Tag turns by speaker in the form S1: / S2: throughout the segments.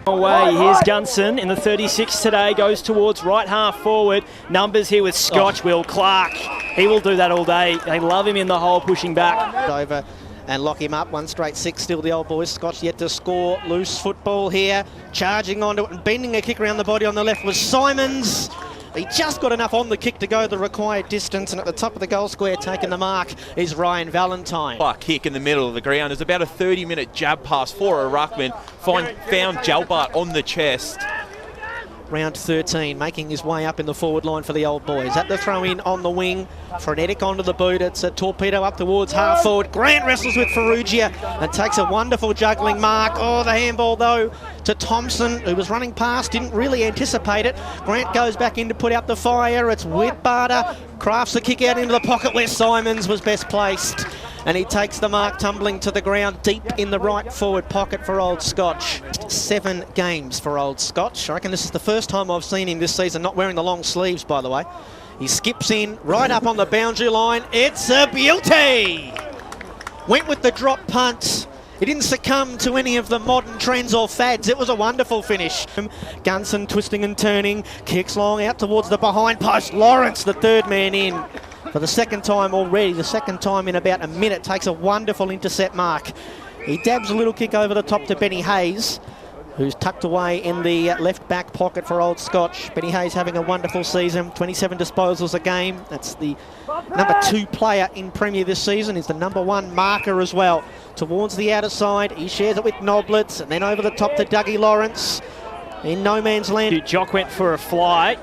S1: Away, here's Gunson in the 36 today, goes towards right half forward. Numbers here with Scotch, Will Clark. He will do that all day. They love him in the hole, pushing back.
S2: Over and lock him up, 1 straight 6, still the old boys. Scotch yet to score, loose football here. Charging onto it and bending a kick around the body on the left was Simons. He just got enough on the kick to go the required distance, and at the top of the goal square taking the mark is Ryan Valentine.
S3: Kick in the middle of the ground. There's about a 30-minute jab pass for a ruckman. Found Jalbart on the chest.
S2: Round 13, making his way up in the forward line for the old boys. At the throw-in on the wing, frenetic onto the boot. It's a torpedo up towards half forward. Grant wrestles with Ferrugia and takes a wonderful juggling mark. Oh, the handball, though, to Thompson, who was running past, didn't really anticipate it. Grant goes back in to put out the fire. It's Whitbarter, crafts the kick out into the pocket where Simons was best placed. And he takes the mark, tumbling to the ground deep in the right forward pocket for Old Scotch. 7 games for Old Scotch. I reckon this is the first time I've seen him this season not wearing the long sleeves, by the way. He skips in right up on the boundary line. It's a beauty! Went with the drop punt. He didn't succumb to any of the modern trends or fads. It was a wonderful finish. Gunson twisting and turning, kicks long out towards the behind post. Lawrence, the third man in. For the second time already, the second time in about a minute, takes a wonderful intercept mark. He dabs a little kick over the top to Benny Hayes, who's tucked away in the left back pocket for Old Scotch. Benny Hayes having a wonderful season, 27 disposals a game. That's the number 2 player in Premier this season. He's the number 1 marker as well. Towards the outer side, he shares it with Noblitz, and then over the top to Dougie Lawrence. In no man's land.
S1: Jock went for a fly.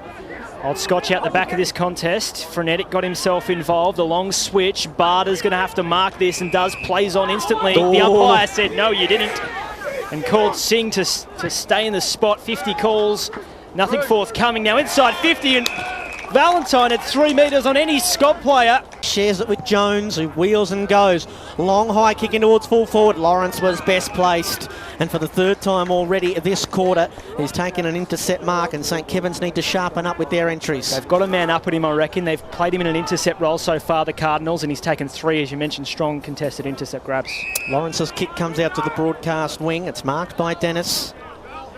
S1: Old Scotch out the back of this contest. Frenetic got himself involved. A long switch. Barter's going to have to mark this and does. Plays on instantly. Oh. The umpire said, no, you didn't. And called Singh to stay in the spot. 50 calls. Nothing forthcoming. Now inside 50, and Valentine at 3 metres on any Scott player.
S2: Shares it with Jones, who wheels and goes. Long high kick in towards full forward. Lawrence was best placed. And for the third time already this quarter, he's taken an intercept mark, and St Kevin's need to sharpen up with their entries.
S1: They've got a man up at him, I reckon. They've played him in an intercept role so far, the Cardinals, and he's taken 3, as you mentioned, strong contested intercept grabs.
S2: Lawrence's kick comes out to the broadcast wing. It's marked by Dennis.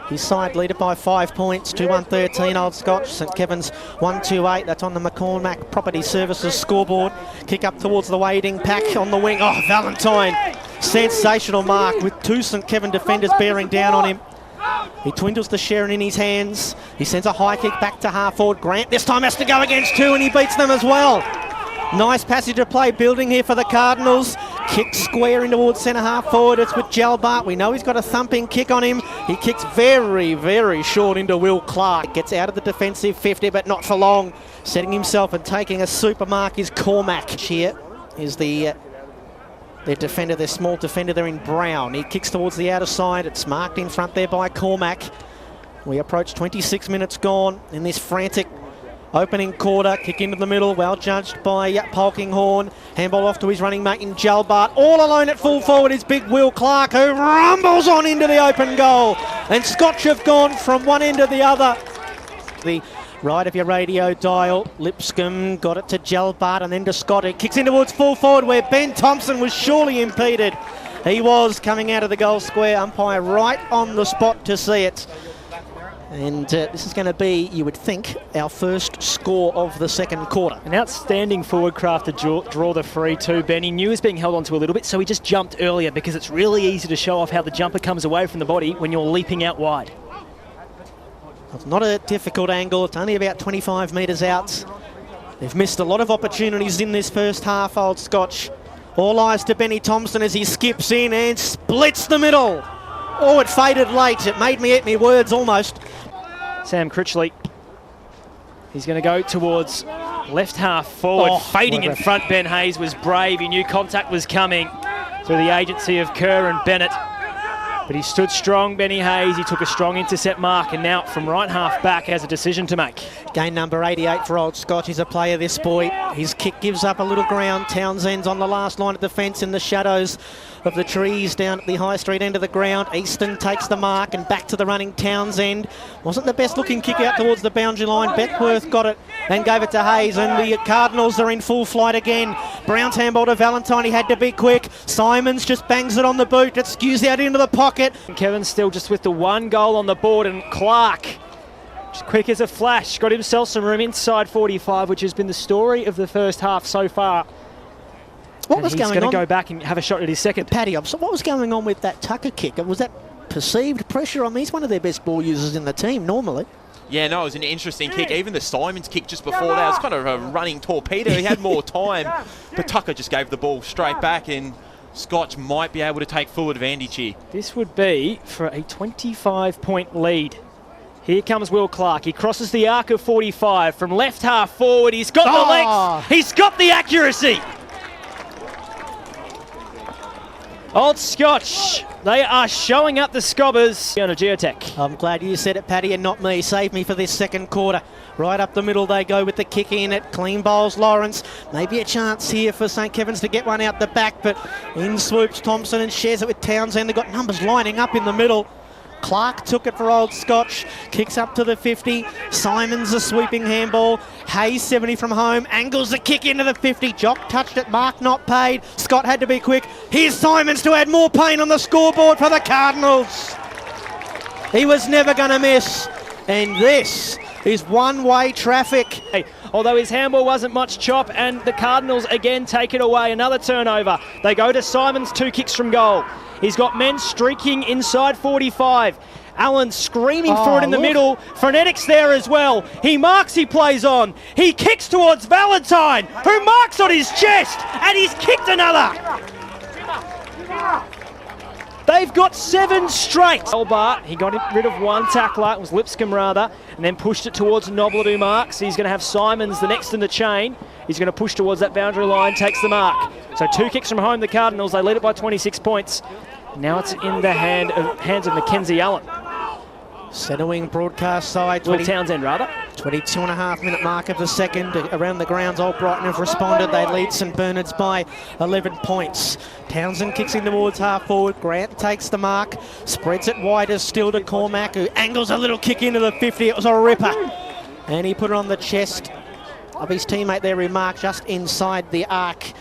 S2: His side leader by 5 points, 2-1-13 Old Scotch. St Kevin's 1-2-8. That's on the McCormack Property Services scoreboard. Kick up towards the wading pack on the wing. Oh, Valentine. Sensational mark with 2 St Kevin defenders bearing down on him. He twindles the Sharon in his hands. He sends a high kick back to half forward. Grant this time has to go against 2, and he beats them as well. Nice passage of play building here for the Cardinals. Kick square in towards centre half forward. It's with Jalbart. We know he's got a thumping kick on him. He kicks very, very short into Will Clark. Gets out of the defensive 50, but not for long. Setting himself and taking a super mark is Cormac. Here is their defender, their small defender there in Brown. He kicks towards the outer side. It's marked in front there by Cormac. We approach 26 minutes gone in this frantic opening quarter. Kick into the middle, well judged by Polkinghorne. Handball off to his running mate in Jalbart. All alone at full forward is big Will Clark, who rumbles on into the open goal. And Scotch have gone from one end to the other. The right of your radio dial, Lipscomb got it to Jalbart and then to Scott. It kicks in towards full forward where Ben Thompson was surely impeded. He was coming out of the goal square. Umpire right on the spot to see it. And this is going to be, you would think, our first score of the second quarter.
S1: An outstanding forward craft to draw the free too. Ben, he knew he was being held onto a little bit, so he just jumped earlier, because it's really easy to show off how the jumper comes away from the body when you're leaping out wide.
S2: It's not a difficult angle. It's only about 25 metres out. They've missed a lot of opportunities in this first half, Old Scotch. All eyes to Benny Thompson as he skips in and splits the middle. Oh, it faded late. It made me eat me words almost.
S1: Sam Critchley, he's going to go towards left half forward, fading in front. Ben Hayes was brave. He knew contact was coming through the agency of Kerr and Bennett. But he stood strong, Benny Hayes. He took a strong intercept mark, and now from right half back has a decision to make.
S2: Gain number 88 for Old Scotch. He's a player, this boy. His kick gives up a little ground. Townsend's on the last line of defence in the shadows of the trees down at the High Street end of the ground. Easton takes the mark and back to the running Townsend. Wasn't the best looking kick out towards the boundary line. Beckworth got it and gave it to Hayes, and the Cardinals are in full flight again. Brown's handball to Valentine. He had to be quick. Simons just bangs it on the boot. It skews out into the pocket.
S1: Kevin's still just with the one goal on the board, and Clark, just quick as a flash, got himself some room inside 45, which has been the story of the first half so far.
S2: What was going on?
S1: He's going to go back and have a shot at his second.
S2: Paddy, what was going on with that Tucker kick? Was that perceived pressure on me? He's one of their best ball users in the team normally.
S3: Yeah, no, it was an interesting kick. Even the Simons kick just before that was kind of a running torpedo. He had more time, but Tucker just gave the ball straight back, and Scotch might be able to take full advantage here.
S1: This would be for a 25-point lead. Here comes Will Clark. He crosses the arc of 45 from left half forward. He's got the length. He's got the accuracy. Old Scotch, they are showing up the Scobbers on a geotech.
S2: I'm glad you said it, Paddy, and not me. Save me for this second quarter. Right up the middle they go with the kick in it. Clean bowls Lawrence. Maybe a chance here for St Kevin's to get one out the back, but in swoops Thompson and shares it with Townsend. They've got numbers lining up in the middle. Clark took it for Old Scotch, kicks up to the 50. Simons a sweeping handball. Hayes 70 from home, angles the kick into the 50. Jock touched it, Mark not paid. Scott had to be quick. Here's Simons to add more pain on the scoreboard for the Cardinals. He was never going to miss, and this is one-way traffic.
S1: Although his handball wasn't much chop, and the Cardinals again take it away. Another turnover. They go to Simons, 2 kicks from goal. He's got men streaking inside 45. Allen screaming for it in the middle. Frenetic's there as well. He marks, he plays on. He kicks towards Valentine, who marks on his chest, and he's kicked another. They've got 7 straight. Albart, he got rid of one tackler, it was Lipscomb rather, and then pushed it towards Noblet, who marks. He's going to have Simons the next in the chain. He's going to push towards that boundary line, takes the mark. So 2 kicks from home, the Cardinals. They lead it by 26 points. Now it's in the hands of Mackenzie Allen.
S2: Centre wing broadcast side.
S1: Will Townsend rather.
S2: 22.5 minute mark of the second. Around the grounds, Old Brighton have responded. They lead St Bernard's by 11 points. Townsend kicks in towards half forward. Grant takes the mark. Spreads it wider still to Cormac, who angles a little kick into the 50. It was a ripper. And he put it on the chest of his teammate there, who marked just inside the arc.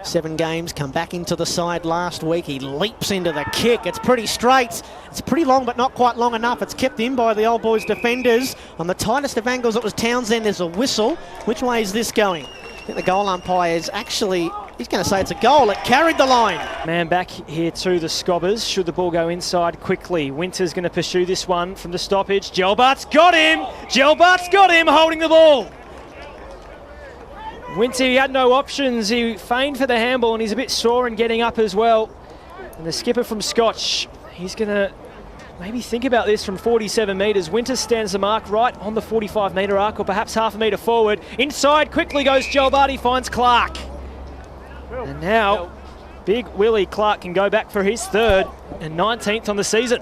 S2: 7 games, come back into the side last week. He leaps into the kick. It's pretty straight. It's pretty long, but not quite long enough. It's kept in by the Old Boys defenders. On the tightest of angles, it was Townsend. There's a whistle. Which way is this going? I think the goal umpire is actually, he's going to say it's a goal. It carried the line.
S1: Man back here to the Scobbers. Should the ball go inside quickly? Winter's going to pursue this one from the stoppage. Gelbart's got him. Gelbart's got him holding the ball. Winter, he had no options. He feigned for the handball, and he's a bit sore and getting up as well. And the skipper from Scotch, he's going to maybe think about this from 47 metres. Winter stands the mark right on the 45-metre arc, or perhaps half a metre forward. Inside quickly goes Gelbart. He finds Clark. And now, big Willie Clark can go back for his 3rd and 19th on the season.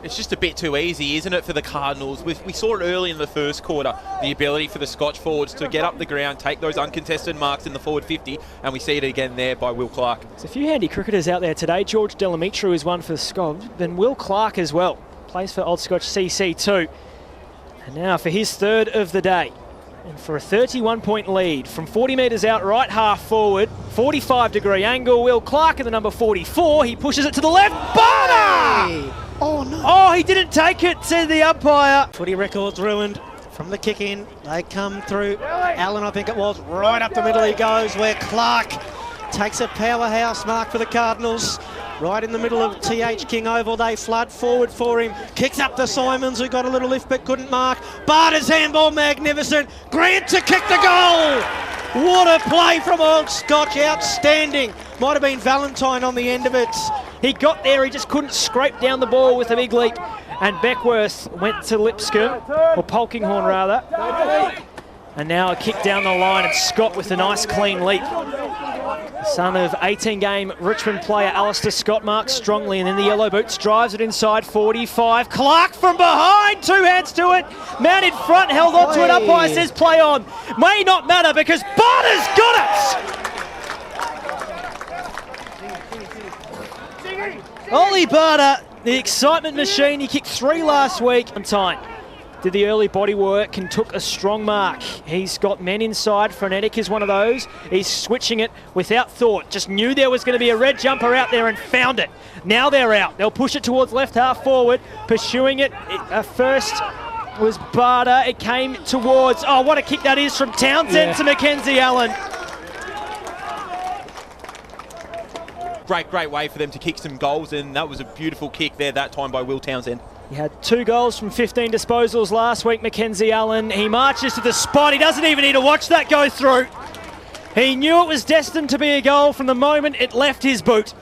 S3: It's just a bit too easy, isn't it, for the Cardinals? We saw it early in the first quarter, the ability for the Scotch forwards to get up the ground, take those uncontested marks in the forward 50, and we see it again there by Will Clark.
S1: There's a few handy cricketers out there today. George Delamitru is one for the Scobbs, then Will Clark as well. Plays for Old Scotch CC too. And now for his 3rd of the day. And for a 31-point lead from 40 metres out, right half forward, 45-degree angle. Will Clark in the number 44. He pushes it to the left. Barter!
S2: Oh, no.
S1: Oh, he didn't take it, said the umpire.
S2: Footy records ruined from the kick in. They come through. Allen, I think it was, right up the middle he goes, where Clark takes a powerhouse mark for the Cardinals. Right in the middle of TH King Oval, they flood forward for him. Kicks up to Simons, who got a little lift but couldn't mark. Barter's handball, magnificent. Grant to kick the goal. What a play from Old Scotch, outstanding. Might have been Valentine on the end of it.
S1: He got there, he just couldn't scrape down the ball with a big leap. And Beckworth went to Lipscomb, or Polkinghorn rather. And now a kick down the line, and Scott with a nice clean leap. The son of 18-game Richmond player Alistair Scott marks strongly, and then the yellow boots drives it inside 45. Clark from behind, 2 hands to it. Man in front, held on to it. Umpire says play on. May not matter because Barter's got it! Ollie Barter, the excitement machine. He kicked 3 last week on time. did the early body work and took a strong mark. He's got men inside. Frenetic is one of those. He's switching it without thought. Just knew there was going to be a red jumper out there and found it. Now they're out. They'll push it towards left half forward. Pursuing it. First was Barter. It came towards... Oh, what a kick that is from Townsend to Mackenzie Allen.
S3: Great way for them to kick some goals, and that was a beautiful kick there that time by Will Townsend.
S1: He had 2 goals from 15 disposals last week, Mackenzie Allen. He marches to the spot. He doesn't even need to watch that go through. He knew it was destined to be a goal from the moment it left his boot.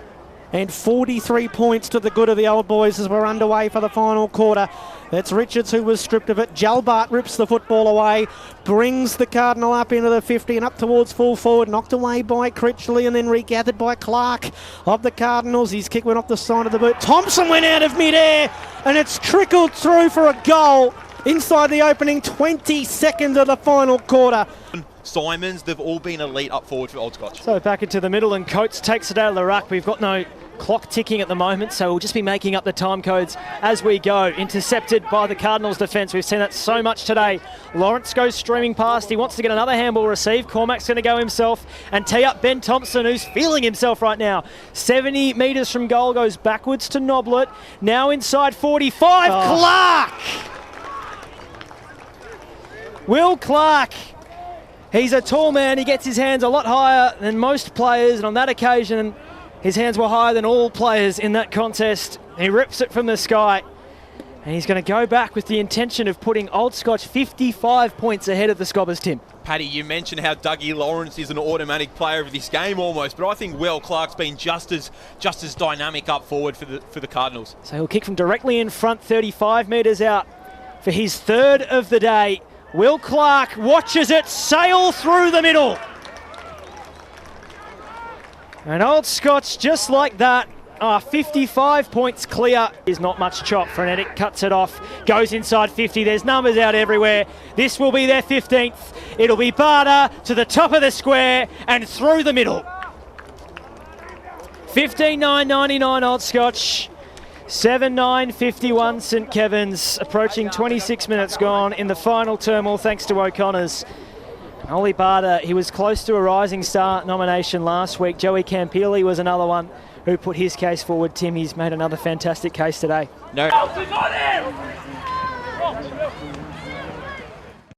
S2: And 43 points to the good of the old boys as we're underway for the final quarter. It's Richards who was stripped of it. Jalbart rips the football away, brings the Cardinal up into the 50 and up towards full forward, knocked away by Critchley and then regathered by Clark of the Cardinals. His kick went off the side of the boot. Thompson went out of midair and it's trickled through for a goal inside the opening 20 seconds of the final quarter.
S3: Simons, they've all been elite up forward for Old Scotch.
S1: So back into the middle and Coates takes it out of the ruck. We've got no clock ticking at the moment, so we'll just be making up the time codes as we go. Intercepted by the Cardinals defence. We've seen that so much today. Lawrence goes streaming past. He wants to get another handball received. Cormac's going to go himself and tee up Ben Thompson, who's feeling himself right now. 70 metres from goal, goes backwards to Noblet. Now inside 45, Clark! Will Clark. He's a tall man. He gets his hands a lot higher than most players, and on that occasion, his hands were higher than all players in that contest. He rips it from the sky, and he's going to go back with the intention of putting Old Scotch 55 points ahead of the Scobbers, Tim.
S3: Paddy, you mentioned how Dougie Lawrence is an automatic player of this game almost, but I think Will Clark's been just as dynamic up forward for the Cardinals.
S1: So he'll kick from directly in front, 35 metres out for his 3rd of the day. Will Clark watches it sail through the middle. And Old Scotch, just like that, 55 points clear. Is not much chop. Frenetic cuts it off, goes inside 50. There's numbers out everywhere. This will be their 15th. It'll be Barter to the top of the square and through the middle. 15-9-99 Old Scotch. 7-9-51 St Kevin's, approaching 26 minutes gone in the final turmoil thanks to O'Connor's. Ollie Barter, he was close to a Rising Star nomination last week. Joey Campili was another one who put his case forward. Tim, he's made another fantastic case today.
S3: No.